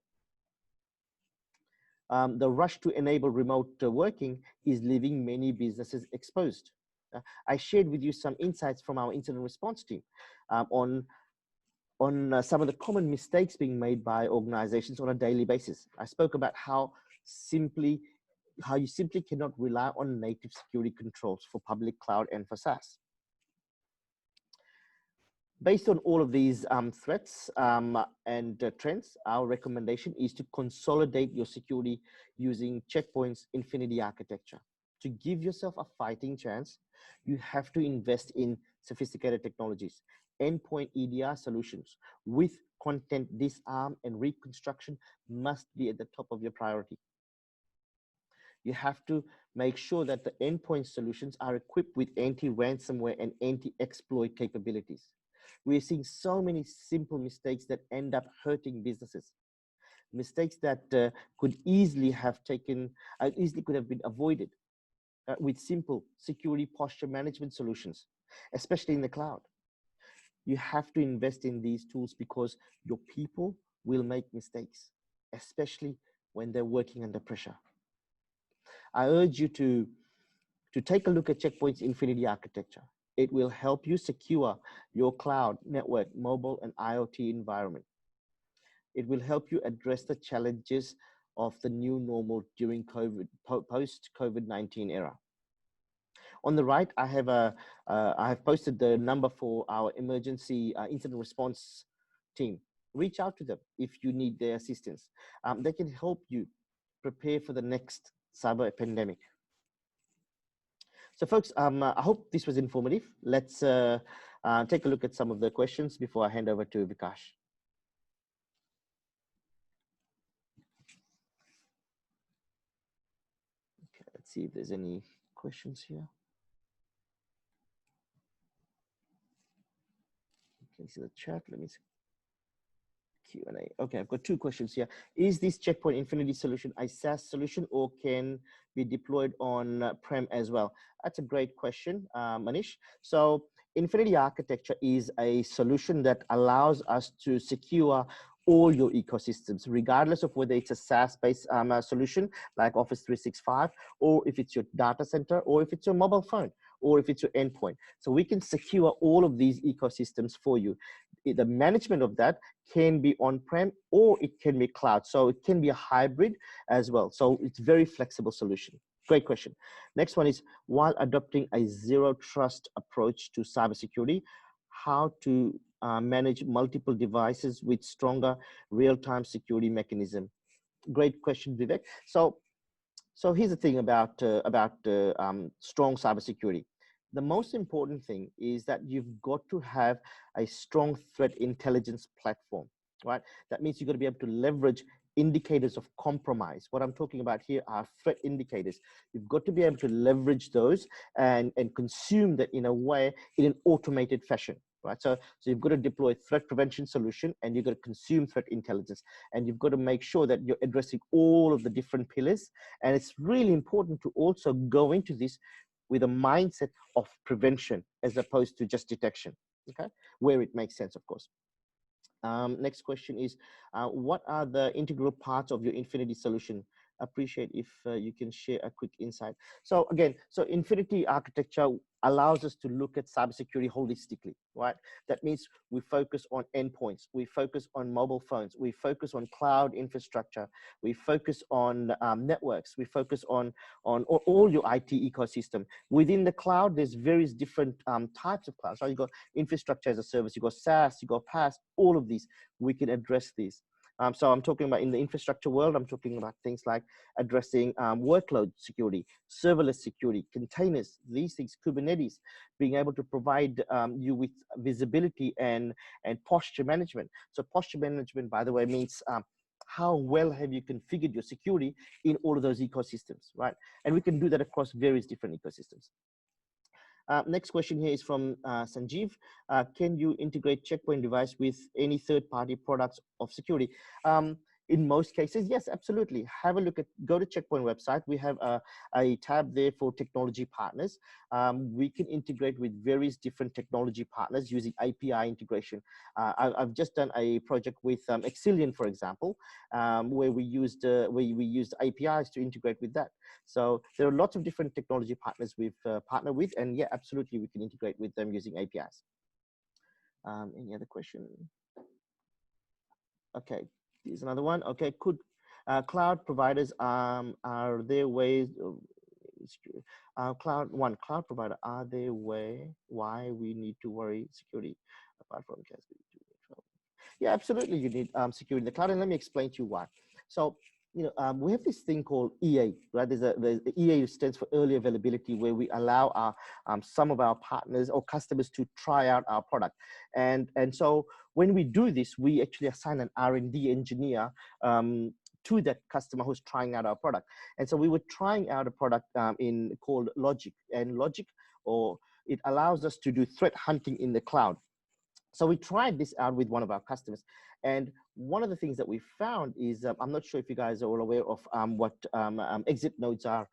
The rush to enable remote working is leaving many businesses exposed. I shared with you some insights from our incident response team on some of the common mistakes being made by organizations on a daily basis. I spoke about how you simply cannot rely on native security controls for public cloud and for SaaS. Based on all of these threats and trends, our recommendation is to consolidate your security using Check Point's Infinity architecture. To give yourself a fighting chance, you have to invest in sophisticated technologies. Endpoint EDR solutions with content disarm and reconstruction must be at the top of your priority. You have to make sure that the endpoint solutions are equipped with anti-ransomware and anti-exploit capabilities. We're seeing so many simple mistakes that end up hurting businesses. Mistakes that could easily have been avoided with simple security posture management solutions, especially in the cloud. You have to invest in these tools because your people will make mistakes, especially when they're working under pressure. I urge you to take a look at Check Point's Infinity architecture. It will help you secure your cloud, network, mobile, and IoT environment. It will help you address the challenges of the new normal during post-COVID-19 era. On the right, I have posted the number for our emergency incident response team. Reach out to them if you need their assistance. They can help you prepare for the next cyber pandemic. So folks, I hope this was informative. Let's take a look at some of the questions before I hand over to Vikash. Okay, let's see if there's any questions here. Okay, see the chat, let me see. Q&A. Okay, I've got two questions here. Is this Check Point Infinity solution a SaaS solution or can be deployed on prem as well? That's a great question, Manish. So Infinity architecture is a solution that allows us to secure all your ecosystems, regardless of whether it's a SaaS-based solution like Office 365, or if it's your data center, or if it's your mobile phone, or if it's your endpoint. So we can secure all of these ecosystems for you. The management of that can be on-prem or it can be cloud. So it can be a hybrid as well. So it's very flexible solution. Great question. Next one is, while adopting a zero trust approach to cybersecurity, how to manage multiple devices with stronger real-time security mechanism? Great question, Vivek. So here's the thing about strong cybersecurity. The most important thing is that you've got to have a strong threat intelligence platform, right? That means you've got to be able to leverage indicators of compromise. What I'm talking about here are threat indicators. You've got to be able to leverage those and consume that in a way, in an automated fashion, right? So you've got to deploy threat prevention solution and you've got to consume threat intelligence. And you've got to make sure that you're addressing all of the different pillars. And it's really important to also go into this with a mindset of prevention as opposed to just detection, okay? Where it makes sense, of course. Next question is, what are the integral parts of your Infinity solution appreciate if you can share a quick insight. So again, so Infinity architecture allows us to look at cybersecurity holistically, right? That means we focus on endpoints, we focus on mobile phones, we focus on cloud infrastructure, we focus on networks, we focus on all your IT ecosystem. Within the cloud, there's various different types of clouds. So you got infrastructure as a service, you got SaaS, you got PaaS, all of these, we can address these. So I'm talking about in the infrastructure world, I'm talking about things like addressing workload security, serverless security, containers, these things, Kubernetes, being able to provide you with visibility and posture management. So posture management, by the way, means how well have you configured your security in all of those ecosystems, right? And we can do that across various different ecosystems. Next question here is from Sanjeev. Can you integrate Checkpoint device with any third-party products of security? In most cases, yes, absolutely. Have a look at, go to Checkpoint website. We have a tab there for technology partners. We can integrate with various different technology partners using API integration. I've just done a project with Exilian, for example, where we used APIs to integrate with that. So there are lots of different technology partners we've partnered with, and yeah, absolutely, we can integrate with them using APIs. Any other question? Okay, here's another one. Okay, could cloud providers are there ways? Cloud provider, are there way why we need to worry security apart from Cascade? Yeah, absolutely, you need security in the cloud, and let me explain to you why. So you know, we have this thing called EA, right? There's EA stands for early availability, where we allow our some of our partners or customers to try out our product, and so when we do this, we actually assign an R&D engineer to that customer who's trying out our product. And so we were trying out a product in called Logic, and Logic, or it allows us to do threat hunting in the cloud. So we tried this out with one of our customers, and one of the things that we found is, I'm not sure if you guys are all aware of what exit nodes are.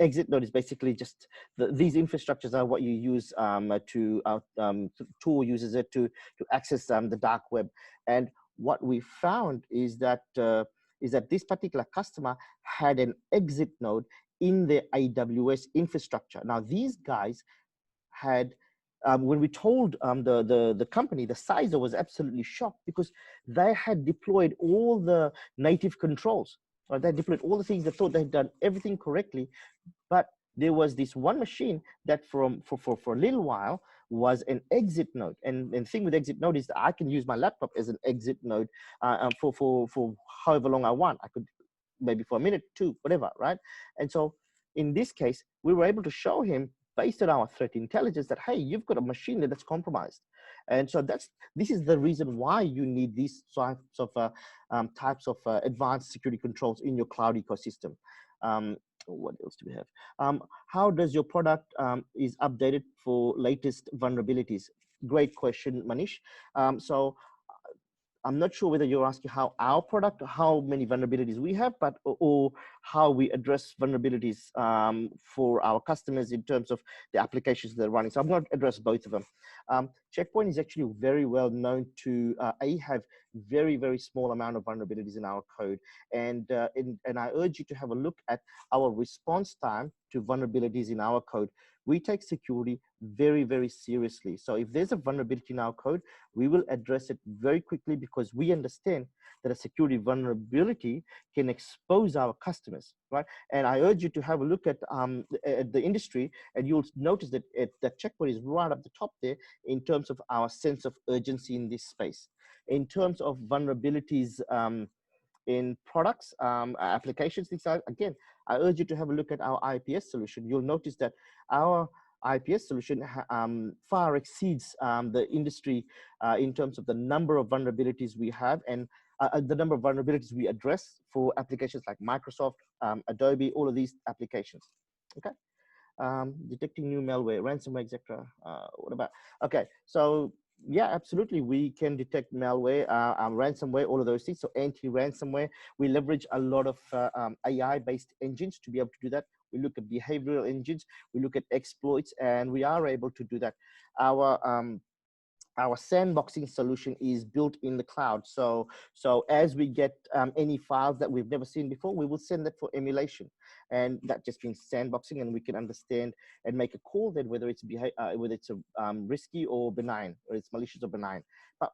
Exit node is basically just these infrastructures are what you use tool uses it to access the dark web. And what we found is that this particular customer had an exit node in their AWS infrastructure. Now these guys had when we told the company, the CISO was absolutely shocked, because they had deployed all the native controls, or they deployed all the things they thought they had done everything correctly, but there was this one machine that for a little while was an exit node. And the thing with exit node is that I can use my laptop as an exit node for however long I want. I could maybe for a minute, two, whatever, right? And so in this case, we were able to show him, based on our threat intelligence, that hey, you've got a machine that's compromised. And so this is the reason why you need these types of advanced security controls in your cloud ecosystem. What else do we have? How does your product is updated for latest vulnerabilities? Great question, Manish. So I'm not sure whether you're asking how our product, how many vulnerabilities we have, but or how we address vulnerabilities for our customers in terms of the applications they're running. So I'm going to address both of them. Checkpoint is actually very well known to have very, very small amount of vulnerabilities in our code. And I urge you to have a look at our response time to vulnerabilities in our code. We take security very, very seriously. So if there's a vulnerability in our code, we will address it very quickly, because we understand that a security vulnerability can expose our customers, right? And I urge you to have a look at the industry, and you'll notice that that Checkpoint is right up the top there in terms of our sense of urgency in this space. In terms of vulnerabilities in products, applications, things like, again, I urge you to have a look at our IPS solution. You'll notice that our IPS solution far exceeds the industry in terms of the number of vulnerabilities we have, and the number of vulnerabilities we address for applications like Microsoft, Adobe, all of these applications. Okay. Detecting new malware, ransomware, etc. What about? Okay, so yeah, absolutely, we can detect malware, ransomware, all of those things. So anti-ransomware, we leverage a lot of AI-based engines to be able to do that. We look at behavioral engines, we look at exploits, and we are able to do that. our sandboxing solution is built in the cloud. So as we get any files that we've never seen before, we will send that for emulation, and that just means sandboxing, and we can understand and make a call then whether it's risky or benign, or it's malicious or benign. But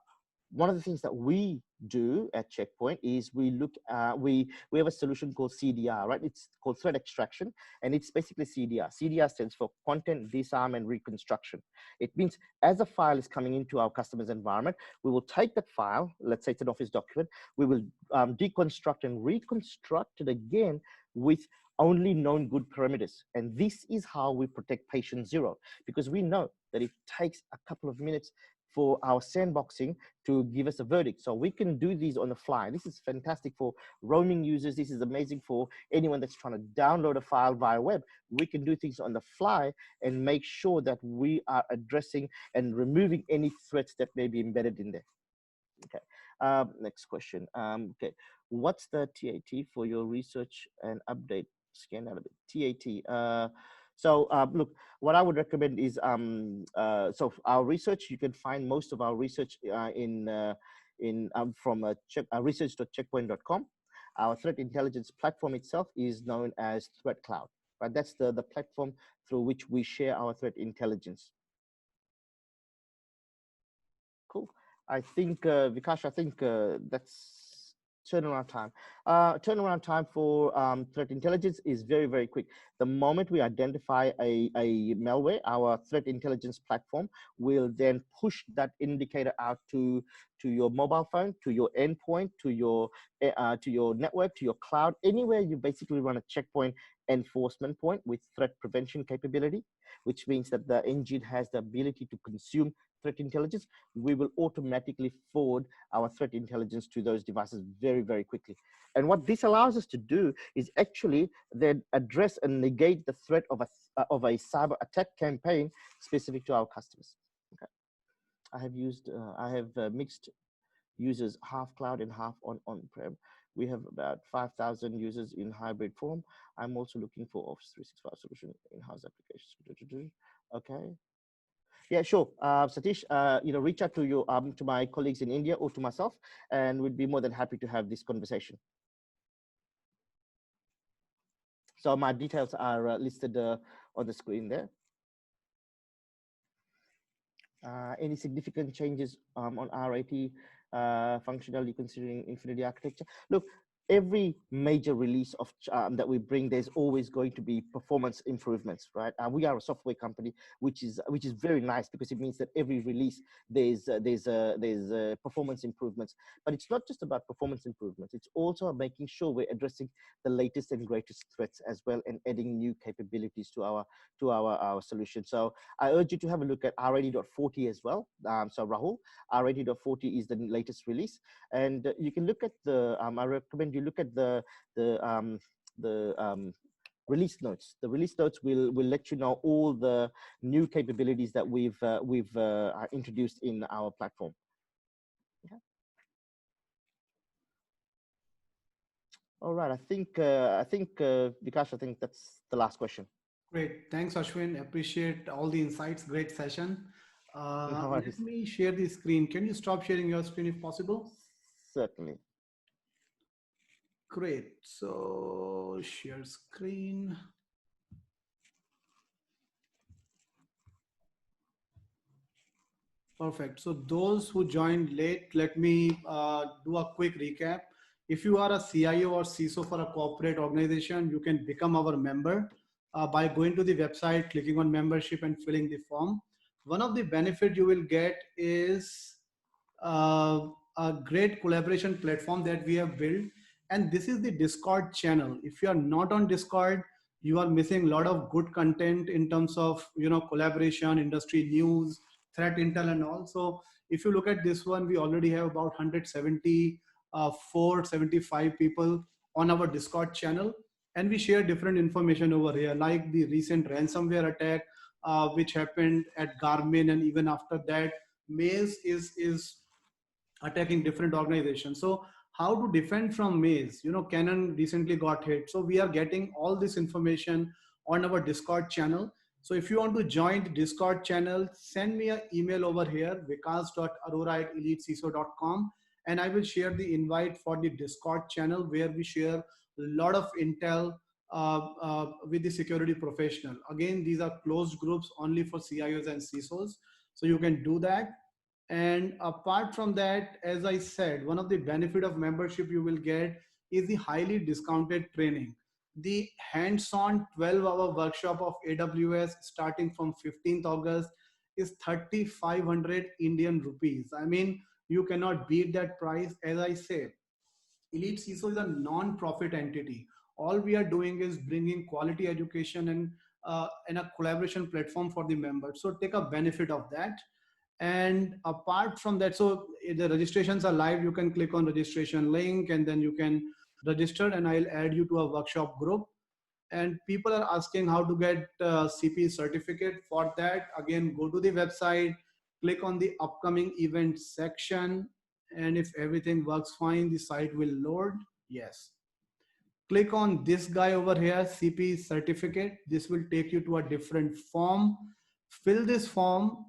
one of the things that we do at Checkpoint is we look we have a solution called CDR, right? It's called threat extraction, and it's basically CDR. CDR stands for content disarm and reconstruction. It means as a file is coming into our customer's environment, we will take that file, let's say it's an Office document, we will deconstruct and reconstruct it again with only known good parameters. And this is how we protect patient zero, because we know that it takes a couple of minutes for our sandboxing to give us a verdict. So we can do these on the fly. This is fantastic for roaming users. This is amazing for anyone that's trying to download a file via web. We can do things on the fly and make sure that we are addressing and removing any threats that may be embedded in there. Okay, next question. Okay, what's the TAT for your research and update scan out of it? TAT. Look, what I would recommend is so our research. You can find most of our research from research.checkpoint.com. Our threat intelligence platform itself is known as Threat Cloud. Right, that's the platform through which we share our threat intelligence. Cool. I think Vikash, I think that's turnaround time. Turnaround time for threat intelligence is very, very quick. The moment we identify a malware, our threat intelligence platform will then push that indicator out to your mobile phone, to your endpoint, to your network, to your cloud, anywhere you basically run a checkpoint enforcement point with threat prevention capability, which means that the engine has the ability to consume threat intelligence. We will automatically forward our threat intelligence to those devices very, very quickly. And what this allows us to do is actually then address and negate the threat of a cyber attack campaign specific to our customers. Okay. I have mixed users, half cloud and half on-prem. We have about 5,000 users in hybrid form. I'm also looking for Office 365 solution in-house applications. Okay. Yeah, sure. Satish, reach out to my colleagues in India or to myself, and we'd be more than happy to have this conversation. So my details are listed on the screen there. Any significant changes on RAT functionality considering Infinity architecture? Look, every major release of that we bring, there's always going to be performance improvements, right? We are a software company, which is very nice, because it means that every release there's performance improvements. But it's not just about performance improvements; it's also making sure we're addressing the latest and greatest threats as well, and adding new capabilities to our solution. So I urge you to have a look at RAD.40 as well. So Rahul, RAD.40 is the latest release, and you can look at the. I recommend you look at the release notes. The release notes will let you know all the new capabilities that we've introduced in our platform. Okay. All right. I think Vikash, I think that's the last question. Great. Thanks, Ashwin. Appreciate all the insights. Great session. No Let me share the screen. Can you stop sharing your screen if possible? Certainly. Great. So share screen. Perfect. So those who joined late, let me do a quick recap. If you are a CIO or CISO for a corporate organization, you can become our member by going to the website, clicking on membership and filling the form. One of the benefits you will get is a great collaboration platform that we have built. And this is the Discord channel. If you are not on Discord, you are missing a lot of good content in terms of, collaboration, industry news, threat intel and all. So if you look at this one, we already have about 174, 75 people on our Discord channel. And we share different information over here, like the recent ransomware attack, which happened at Garmin. And even after that, Maze is attacking different organizations. So how to defend from Maze? Canon recently got hit. So we are getting all this information on our Discord channel. So if you want to join the Discord channel, send me an email over here, vikas.arora@eliteciso.com, and I will share the invite for the Discord channel where we share a lot of intel with the security professional. Again, these are closed groups only for CIOs and CISOs, so you can do that. And apart from that, as I said, one of the benefit of membership you will get is the highly discounted training. The hands-on 12-hour workshop of AWS starting from 15th August is 3,500 Indian rupees. I mean, you cannot beat that price. As I say, Elite CISO is a non-profit entity. All we are doing is bringing quality education and a collaboration platform for the members. So take a benefit of that. And apart from that, so the registrations are live. You can click on registration link and then you can register, and I'll add you to a workshop group. And people are asking how to get CP certificate. For that, again, go to the website, click on the upcoming event section, and if everything works fine, the site will load. Yes. Click on this guy over here, CP certificate. This will take you to a different form. Fill this form,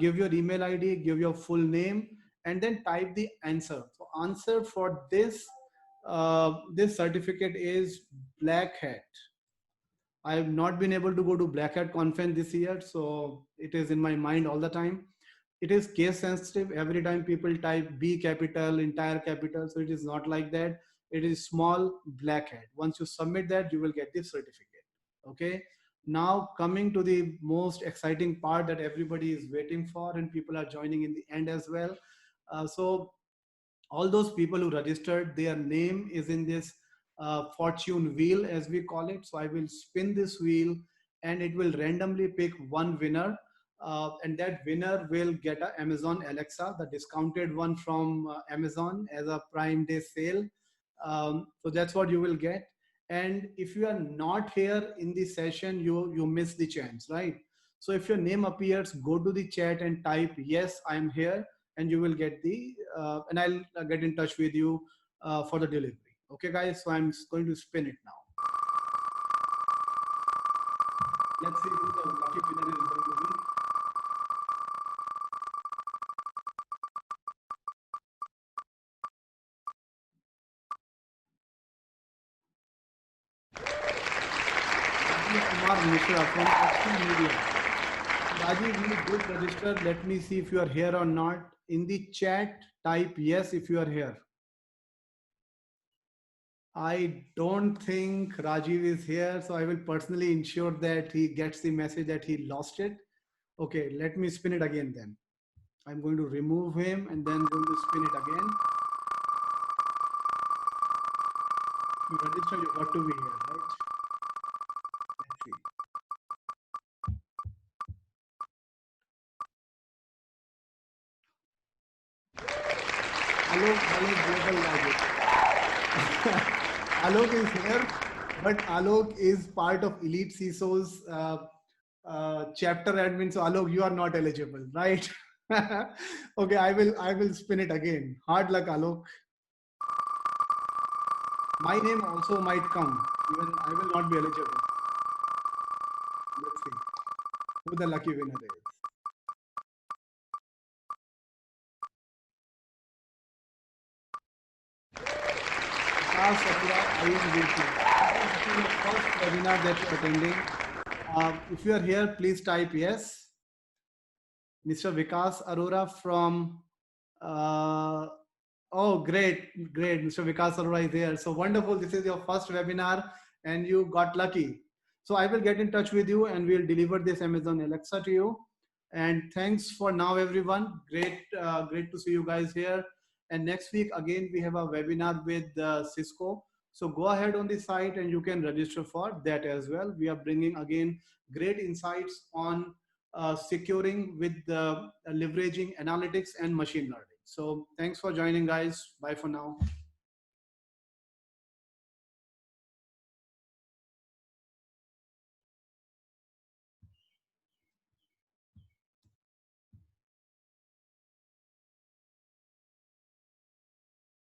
give your email ID, give your full name, and then type the answer. So answer for this certificate is Black Hat. I have not been able to go to Black Hat conference this year, so it is in my mind all the time. It is case sensitive. Every time people type B capital, entire capital, so it is not like that. It is small Black Hat. Once you submit that, you will get the certificate. Okay. Now coming to the most exciting part that everybody is waiting for, and people are joining in the end as well. So all those people who registered, their name is in this fortune wheel, as we call it. So I will spin this wheel and it will randomly pick one winner, and that winner will get a Amazon Alexa, the discounted one from Amazon as a Prime Day sale. So that's what you will get. And if you are not here in the session, you miss the chance, right? So if your name appears, go to the chat and type yes, I'm here, and you will get the and I'll get in touch with you for the delivery. Okay, guys. So I'm going to spin it now. Let's see who the lucky winner is going to be. Kumar Mishra from Ashwin Media. Rajiv, you did register. Let me see if you are here or not. In the chat, type yes if you are here. I don't think Rajiv is here, so I will personally ensure that he gets the message that he lost it. Okay, let me spin it again then. I'm going to remove him and then going to spin it again. You register, you got to be here, right? Let's see. Hello, Global Logic. Alok is here, but Alok is part of Elite CISOs chapter admin. So Alok, you are not eligible, right? Okay, I will spin it again. Hard luck, Alok. My name also might come. Even I will not be eligible. Let's see who the lucky winner is. I am waiting. This is the first webinar that you're attending. If you are here, please type yes. Mr. Vikas Arora from, oh, great, great. Mr. Vikas Arora is here. So wonderful. This is your first webinar and you got lucky. So I will get in touch with you and we'll deliver this Amazon Alexa to you. And thanks for now, everyone. Great, great to see you guys here. And next week, again, we have a webinar with Cisco. So go ahead on the site and you can register for that as well. We are bringing, again, great insights on securing with leveraging analytics and machine learning. So thanks for joining, guys. Bye for now.